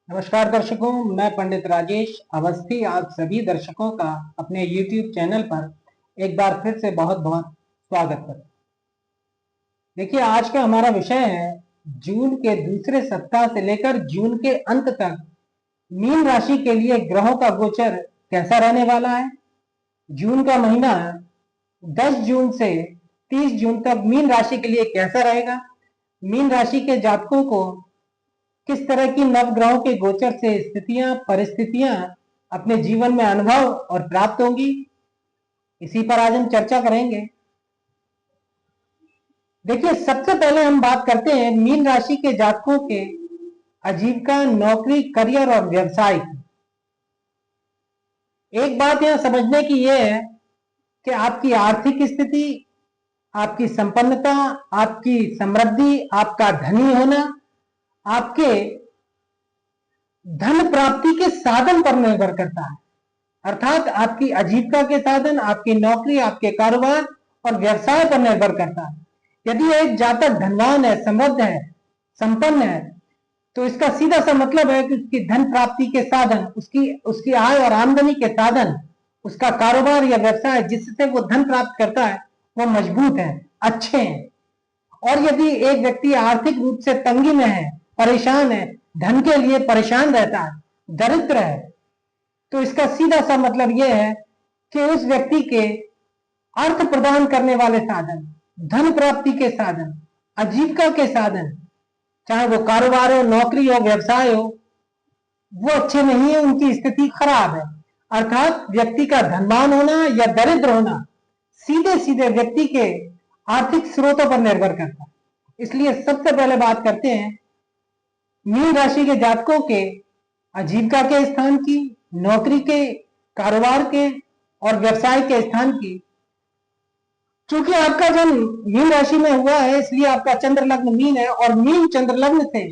नमस्कार दर्शकों, मैं पंडित राजेश अवस्थी आप सभी दर्शकों का अपने YouTube चैनल पर एक बार फिर से बहुत बहुत स्वागत करता हूं। देखिए, आज का हमारा विषय है जून के दूसरे सप्ताह से लेकर जून के अंत तक मीन राशि के लिए ग्रहों का गोचर कैसा रहने वाला है। जून का महीना 10 जून से 30 जून तक मीन राशि के लिए कैसा रहेगा। मीन राशि के जातकों को किस तरह की नवग्रहों के गोचर से स्थितियां परिस्थितियां अपने जीवन में अनुभव और प्राप्त होंगी, इसी पर आज हम चर्चा करेंगे। देखिए, सबसे पहले हम बात करते हैं मीन राशि के जातकों के आजीविका, नौकरी, करियर और व्यवसाय की। एक बात यहां समझने की यह है कि आपकी आर्थिक स्थिति, आपकी संपन्नता, आपकी समृद्धि, आपका धनी होना आपके धन प्राप्ति के साधन पर निर्भर करता है। अर्थात आपकी आजीविका के साधन, आपकी नौकरी, आपके कारोबार और व्यवसाय पर निर्भर करता है। यदि एक जातक धनवान है, समृद्ध है, संपन्न है, तो इसका सीधा सा मतलब है कि उसकी धन प्राप्ति के साधन, उसकी आय और आमदनी के साधन, उसका कारोबार या व्यवसाय जिससे वो धन प्राप्त करता है वो मजबूत है, अच्छे हैं। और यदि एक व्यक्ति आर्थिक रूप से तंगी में है, परेशान है, धन के लिए परेशान रहता है, दरिद्र है, तो इसका सीधा सा मतलब यह है कि उस व्यक्ति के अर्थ प्रदान करने वाले साधन, धन प्राप्ति के साधन, आजीविका के साधन, चाहे वो कारोबार हो, नौकरी हो, व्यवसाय हो, वो अच्छे नहीं है, उनकी स्थिति खराब है। अर्थात व्यक्ति का धनवान होना या दरिद्र होना सीधे सीधे व्यक्ति के आर्थिक स्रोतों पर निर्भर करता है। इसलिए सबसे पहले बात करते हैं मीन राशि के जातकों के आजीविका के स्थान की, नौकरी के, कारोबार के और व्यवसाय के स्थान की। क्योंकि आपका जन्म मीन राशि में हुआ है, इसलिए आपका चंद्र लग्न मीन है और मीन चंद्र लग्न से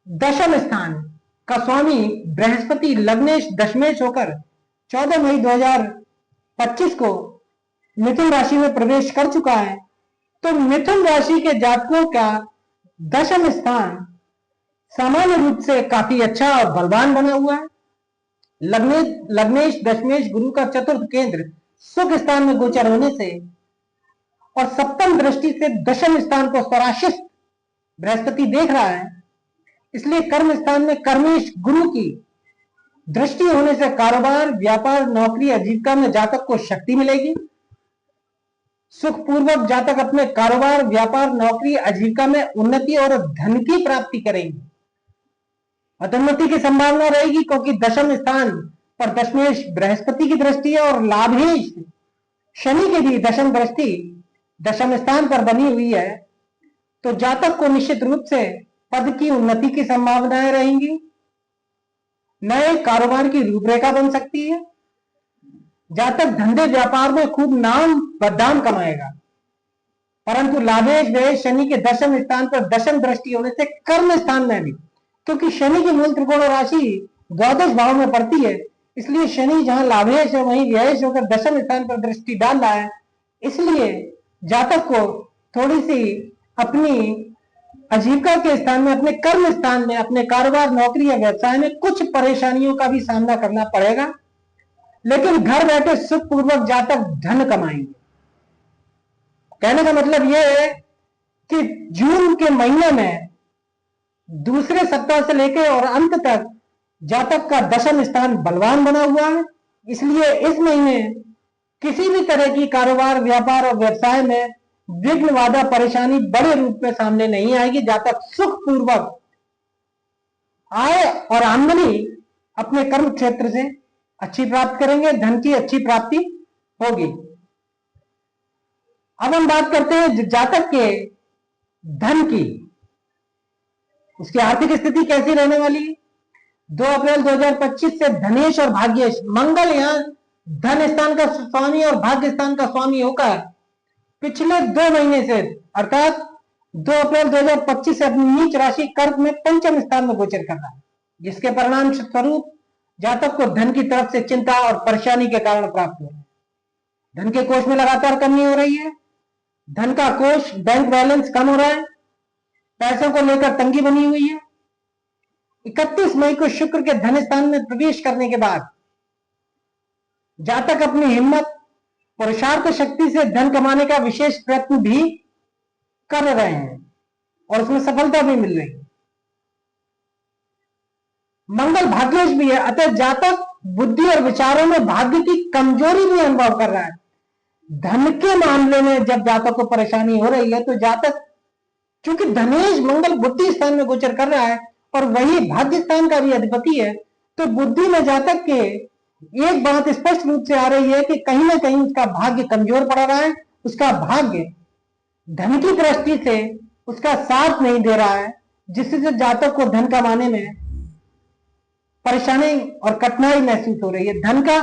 दशम स्थान का स्वामी बृहस्पति लग्नेश दशमेश होकर 14 मई 2025 को मिथुन राशि में प्रवेश कर चुका है। तो मिथुन राशि के जातकों का दशम स्थान सामान्य रूप से काफी अच्छा और बलवान बना हुआ है। लग्नेश दशमेश गुरु का चतुर्थ केंद्र सुख स्थान में गोचर होने से और सप्तम दृष्टि से दशम स्थान को स्वराशिष्ट बृहस्पति देख रहा है, इसलिए कर्म स्थान में कर्मेश गुरु की दृष्टि होने से कारोबार, व्यापार, नौकरी, आजीविका में जातक को शक्ति मिलेगी। सुखपूर्वक जातक अपने कारोबार, व्यापार, नौकरी, आजीविका में उन्नति और धन की प्राप्ति करेंगे। अधोन्नति की संभावना रहेगी क्योंकि दशम स्थान पर दशमेश बृहस्पति की दृष्टि है और लाभेश शनि की भी दशम दृष्टि दशम स्थान पर बनी हुई है। तो जातक को निश्चित रूप से पद की उन्नति की संभावनाएं रहेंगी, नए कारोबार की रूपरेखा बन सकती है, जातक धंधे व्यापार में खूब नाम बदनाम कमाएगा। परंतु लाभेश व्यय शनि के दशम स्थान पर दशम दृष्टि होने से कर्म स्थान में भी, क्योंकि शनि की मूल त्रिकोण राशि द्वादश भाव में पड़ती है, इसलिए शनि जहां लाभेश है वहीं व्ययश होकर दशम स्थान पर दृष्टि डाल रहा है। इसलिए जातक को थोड़ी सी अपनी आजीविका के स्थान में, अपने कर्म स्थान में, अपने कारोबार, नौकरी या व्यवसाय में कुछ परेशानियों का भी सामना करना पड़ेगा, लेकिन घर बैठे सुखपूर्वक जातक धन कमाएंगे। कहने का मतलब यह है कि जून के महीने में दूसरे सप्ताह से लेकर और अंत तक जातक का दशम स्थान बलवान बना हुआ है, इसलिए इस महीने किसी भी तरह की कारोबार, व्यापार और व्यवसाय में विघ्न, बाधा, परेशानी बड़े रूप में सामने नहीं आएगी। जातक सुखपूर्वक आय और आमदनी अपने कर्म क्षेत्र से अच्छी प्राप्त करेंगे, धन की अच्छी प्राप्ति होगी। अब हम बात करते हैं जातक के धन की, उसकी आर्थिक स्थिति कैसी रहने वाली है। 2 अप्रैल 2025 से धनेश और भाग्येश, मंगल यहां धन स्थान का स्वामी और भाग्य स्थान का स्वामी होकर पिछले 2 महीने से अर्थात 2 अप्रैल 2025 से अपनी नीच राशि कर्क में पंचम स्थान में गोचर कर रहा है, जिसके परिणाम स्वरूप जातक को धन की तरफ से चिंता और परेशानी के कारण प्राप्त हो रहा है। धन के कोष में लगातार कमी हो रही है, धन का कोष बैंक बैलेंस कम हो रहा है, पैसों को लेकर तंगी बनी हुई है। 31 मई को शुक्र के धन स्थान में प्रवेश करने के बाद जातक अपनी हिम्मत, पुरुषार्थ शक्ति से धन कमाने का विशेष प्रयत्न भी कर रहे हैं और उसमें सफलता भी मिल रही है। मंगल भाग्येश भी है, अतः जातक बुद्धि और विचारों में भाग्य की कमजोरी भी अनुभव कर रहा है। धन के मामले में जब जातक को परेशानी हो रही है तो जातक, क्योंकि धनेश मंगल बुद्धि स्थान में गोचर कर रहा है और वही भाग्य स्थान का भी अधिपति है, तो बुद्धि में जातक के एक बात स्पष्ट रूप से आ रही है कि कहीं ना कहीं उसका भाग्य कमजोर पड़ रहा है। उसका भाग्य धन की दृष्टि से उसका साथ नहीं दे रहा है, जिससे जातक को धन कमाने में परेशानी और कठिनाई महसूस हो रही है। धन का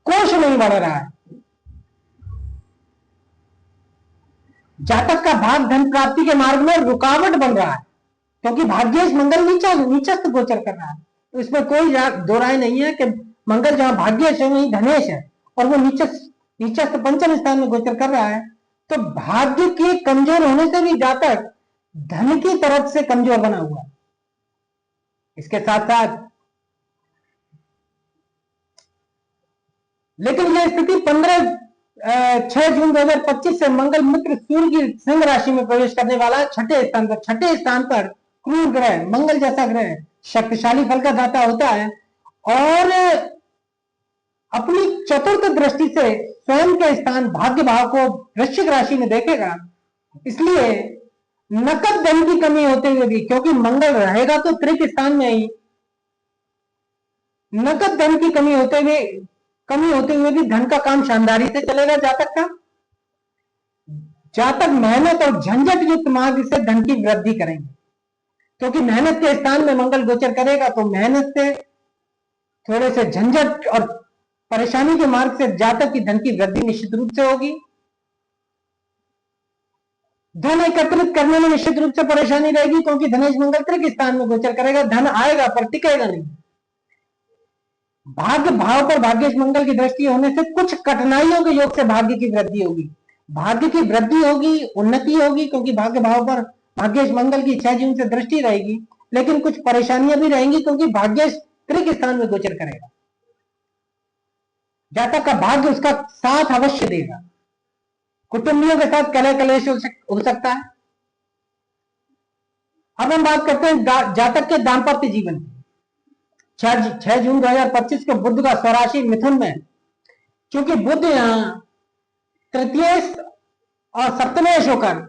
कोष नहीं बढ़ रहा है। जातक का भाग धन प्राप्ति के मार्ग में रुकावट बन रहा है, क्योंकि भाग्येश मंगल नीचस्थ गोचर कर रहा है। तो इसमें कोई दो राय नहीं है कि मंगल जहां भाग्येश है वहीं धनेश है और वो नीचस्थ पंचम स्थान में गोचर कर रहा है। तो भाग्य के कमजोर होने से भी जातक धन की तरफ से कमजोर बना हुआ है। इसके साथ साथ लेकिन यह स्थिति 6 जून 2025 से मंगल मित्र सूर्य की सिंह राशि में प्रवेश करने वाला है। छठे स्थान पर क्रूर ग्रह मंगल जैसा ग्रह शक्तिशाली फल का दाता होता है और अपनी चतुर्थ दृष्टि से स्वयं के स्थान भाग्य भाव को वृश्चिक राशि में देखेगा। इसलिए नकद धन की कमी होते हुए भी, क्योंकि मंगल रहेगा तो त्रिक स्थान में ही, नकद धन की कमी होते हुए भी धन का काम शानदारी से चलेगा जातक का। जातक मेहनत और झंझट युक्त मार्ग से धन की वृद्धि करेंगे, क्योंकि मेहनत के स्थान में मंगल गोचर करेगा तो मेहनत से थोड़े से झंझट और परेशानी के मार्ग से जातक की धन की वृद्धि निश्चित रूप से होगी। धन एकत्रित करने में निश्चित रूप से परेशानी रहेगी, क्योंकि धनेश मंगल त्रिक स्थान में गोचर करेगा। धन आएगा पर टिकेगा नहीं। भाग्य भाव पर भाग्येश मंगल की दृष्टि होने से कुछ कठिनाइयों के योग से भाग्य की वृद्धि होगी। भाग्य की वृद्धि होगी, उन्नति होगी, क्योंकि भाग्य भाव पर भाग्येश मंगल की 6 जून से दृष्टि रहेगी। लेकिन कुछ परेशानियां भी रहेंगी, क्योंकि भाग्येश त्रिक स्थान में गोचर करेगा। जातक का भाग्य उसका साथ अवश्य देगा। कुटुंबियों के साथ कलह कलेश हो सकता है। अब हम बात करते हैं जातक के दाम्पत्य जीवन की। 6 जून 2025 को बुध का स्वराशि मिथुन में, क्योंकि बुध यहां तृतीय और सप्तमेश होकर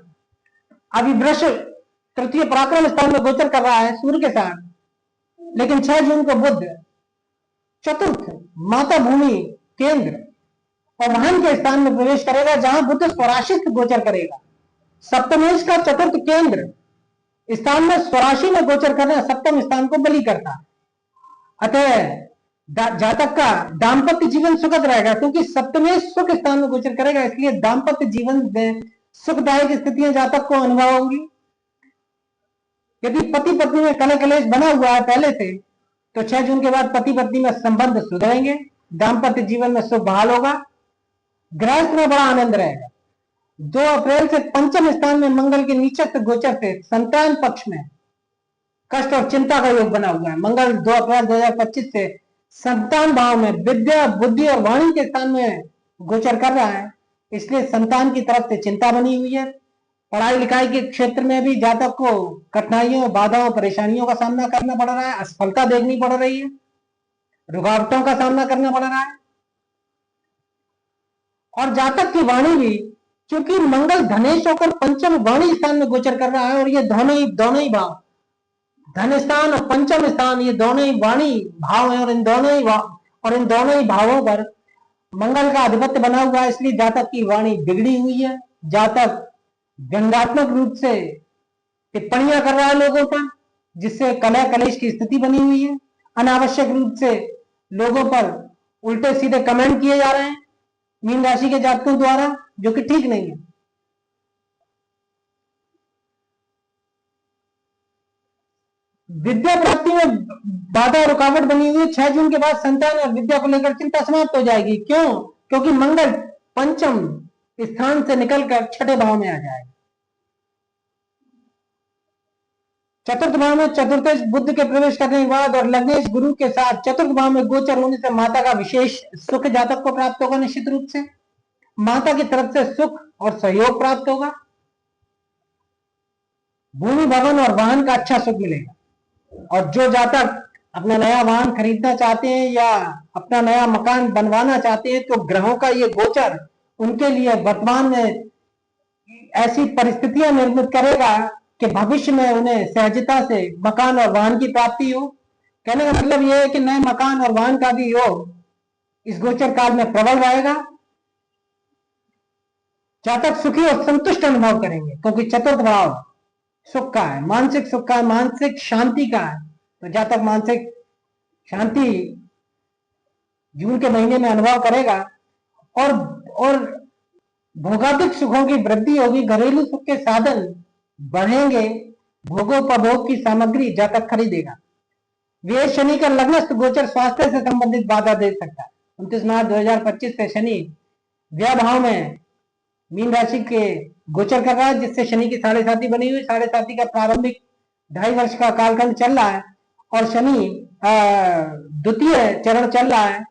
अभी वृष तृतीय पराक्रम स्थान में गोचर कर रहा है सूर्य के साथ। लेकिन 6 जून को बुध चतुर्थ माता भूमि केंद्र और वाहन के स्थान में प्रवेश करेगा, जहां बुध स्वराशि गोचर करेगा। सप्तमेश का चतुर्थ केंद्र स्थान में स्वराशि में गोचर करना सप्तम स्थान को बलि करता है। अतः जातक का दाम्पत्य जीवन सुखद रहेगा, क्योंकि सप्तमेश सुख स्थान में गोचर करेगा। इसलिए दाम्पत्य जीवन में सुखदायक स्थितियां जातक को अनुभव होंगी। यदि पति पत्नी में कलह कलेश बना हुआ है पहले से, तो 6 जून के बाद पति पत्नी में संबंध सुधरेंगे। दाम्पत्य जीवन में सुख बहाल होगा। गृहस्थ में बड़ा आनंद रहेगा। 2 अप्रैल से पंचम स्थान में मंगल के नीचस्थ गोचर से संतान पक्ष में कष्ट और चिंता का योग बना हुआ है। मंगल 2 अप्रैल 2025 से संतान भाव में विद्या, बुद्धि और वाणी के स्थान में गोचर कर रहा है। इसलिए संतान की तरफ से चिंता बनी हुई है। पढ़ाई लिखाई के क्षेत्र में भी जातक को कठिनाइयों, बाधाओं, परेशानियों का सामना करना पड़ रहा है। असफलता देखनी पड़ रही है। रुकावटों का सामना करना पड़ रहा है। और जातक की वाणी भी, क्योंकि मंगल धनेश होकर पंचम वाणी स्थान में गोचर कर रहा है और ये दोनों ही भाव, धन स्थान और पंचम स्थान, ये दोनों ही वाणी भाव है और इन दोनों ही भावों पर मंगल का आधिपत्य बना हुआ है। इसलिए जातक की वाणी बिगड़ी हुई है। जातक व्यंग्यात्मक रूप से टिप्पणियां कर रहा है लोगों पर, जिससे कलह कलेश की स्थिति बनी हुई है। अनावश्यक रूप से लोगों पर उल्टे सीधे कमेंट किए जा रहे हैं मीन राशि के जातकों द्वारा, जो कि ठीक नहीं है। विद्या प्राप्ति में बाधा रुकावट बनी हुई है। 6 जून के बाद संतान और विद्या को लेकर चिंता समाप्त हो जाएगी। क्यों? क्योंकि मंगल पंचम स्थान से निकलकर छठे भाव में आ जाएगा। चतुर्थ भाव में चतुर्थेश बुध के प्रवेश करने के बाद और लग्नेश गुरु के साथ चतुर्थ भाव में गोचर होने से माता का विशेष सुख जातक को प्राप्त होगा। निश्चित रूप से माता की तरफ से सुख और सहयोग प्राप्त होगा। भूमि भवन और वाहन का अच्छा सुख मिलेगा। और जो जातक अपना नया वाहन खरीदना चाहते हैं या अपना नया मकान बनवाना चाहते हैं तो ग्रहों का ये गोचर उनके लिए वर्तमान में ऐसी परिस्थितियां निर्मित करेगा कि भविष्य में उन्हें सहजता से मकान और वाहन की प्राप्ति हो। कहने का मतलब यह है कि नए मकान और वाहन का भी योग इस गोचर काल में प्रबल रहेगा। जातक सुखी और संतुष्ट अनुभव करेंगे क्योंकि चतुर्थ भाव सुख का है, मानसिक सुख का है, मानसिक शांति का है। तो जातक मानसिक शांति जून के महीने में अनुभव करेगा और भोगात्मक सुखों की वृद्धि होगी। घरेलू सुख के साधन बढ़ेंगे। भोगोपभोग की सामग्री जातक खरीदेगा। वे शनि का लग्नस्थ गोचर स्वास्थ्य से संबंधित बाधा दे सकता है। 29 मार्च 2025 से शनि व्यय भाव में मीन राशि के गोचर कर रहा है, जिससे शनि की 7.5 बनी हुई। 7.5 का प्रारंभिक 2.5 वर्ष का कालखंड चल रहा है और शनि द्वितीय चरण चल रहा है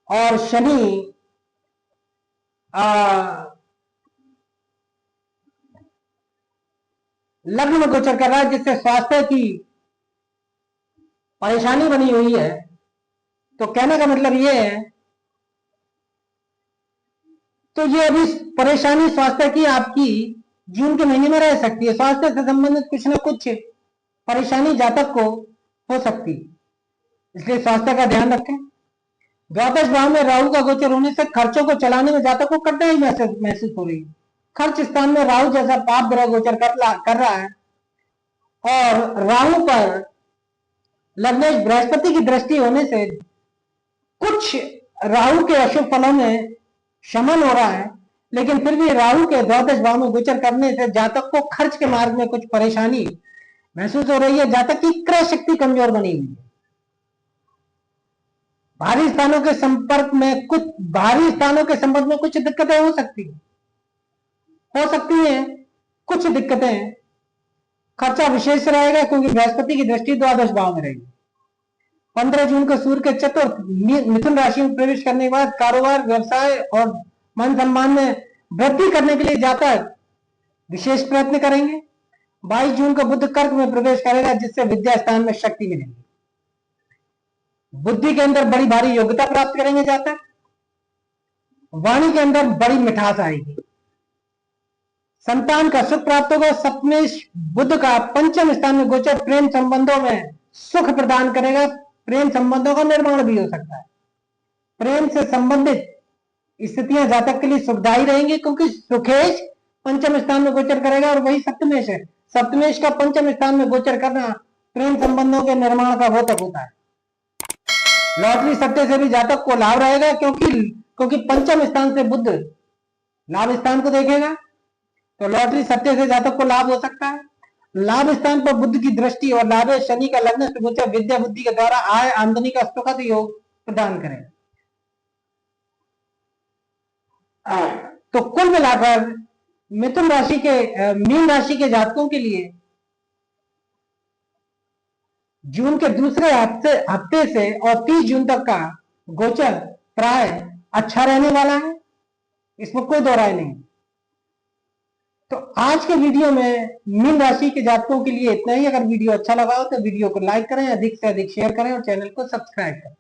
और शनि लग्न में गोचर कर रहा है, जिससे स्वास्थ्य की परेशानी बनी हुई है। तो कहने का मतलब यह है, तो ये अभी परेशानी स्वास्थ्य की आपकी जून के महीने में रह सकती है। स्वास्थ्य से संबंधित कुछ ना कुछ परेशानी जातक को हो सकती है, इसलिए स्वास्थ्य का ध्यान रखें। द्वादश भाव में राहु का गोचर होने से खर्चों को चलाने में जातक को कठिनाई महसूस हो रही है। खर्च स्थान में राहु जैसा पाप ग्रह गोचर कर रहा है और राहु पर लग्नेश बृहस्पति की दृष्टि होने से कुछ राहु के अशुभ फलों में शमन हो रहा है, लेकिन फिर भी राहु के द्वादश भाव में गोचर करने से जातक को खर्च के मार्ग में कुछ परेशानी महसूस हो रही है। जातक की क्रय शक्ति कमजोर बनी हुई है। भारी स्थानों के संपर्क में कुछ दिक्कतें हो सकती हैं। कुछ दिक्कतें, खर्चा विशेष रहेगा क्योंकि बृहस्पति की दृष्टि द्वादश भाव में रहेगी। 15 जून को सूर्य के चतुर्थ मिथुन राशि में प्रवेश करने के बाद कारोबार, व्यवसाय और मान सम्मान में वृद्धि करने के लिए जातक विशेष प्रयत्न करेंगे। 22 जून को बुध कर्क में प्रवेश करेगा, जिससे विद्या स्थान में शक्ति मिलेगी। बुद्धि के अंदर बड़ी भारी योग्यता प्राप्त करेंगे जातक। वाणी के अंदर बड़ी मिठास आएगी। संतान का सुख प्राप्त होगा। सप्तमेश बुध का पंचम स्थान में गोचर प्रेम संबंधों में सुख प्रदान करेगा। प्रेम संबंधों का निर्माण भी हो सकता है। प्रेम से संबंधित स्थितियां जातक के लिए सुखदायी रहेंगी क्योंकि सुखेश पंचम स्थान में गोचर करेगा और वही सप्तमेश है। सप्तमेश का पंचम स्थान में गोचर करना प्रेम संबंधों के निर्माण का घोतक होता है। लॉटरी सट्टे से भी जातक को लाभ रहेगा क्योंकि पंचम स्थान से बुध लाभ स्थान को देखेगा, तो लॉटरी सट्टे से जातक को लाभ हो सकता है। लाभ स्थान पर बुध की दृष्टि और लाभ शनि का लग्न गोचर विद्या बुद्धि के द्वारा आय आमदनी का सुखद योग प्रदान करें। तो कुल मिलाकर मीन राशि के जातकों के लिए जून के दूसरे हफ्ते से और 30 जून तक का गोचर प्राय अच्छा रहने वाला है, इसमें कोई दो राय नहीं। तो आज के वीडियो में मीन राशि के जातकों के लिए इतना ही। अगर वीडियो अच्छा लगा हो तो वीडियो को लाइक करें, अधिक से अधिक शेयर करें और चैनल को सब्सक्राइब करें।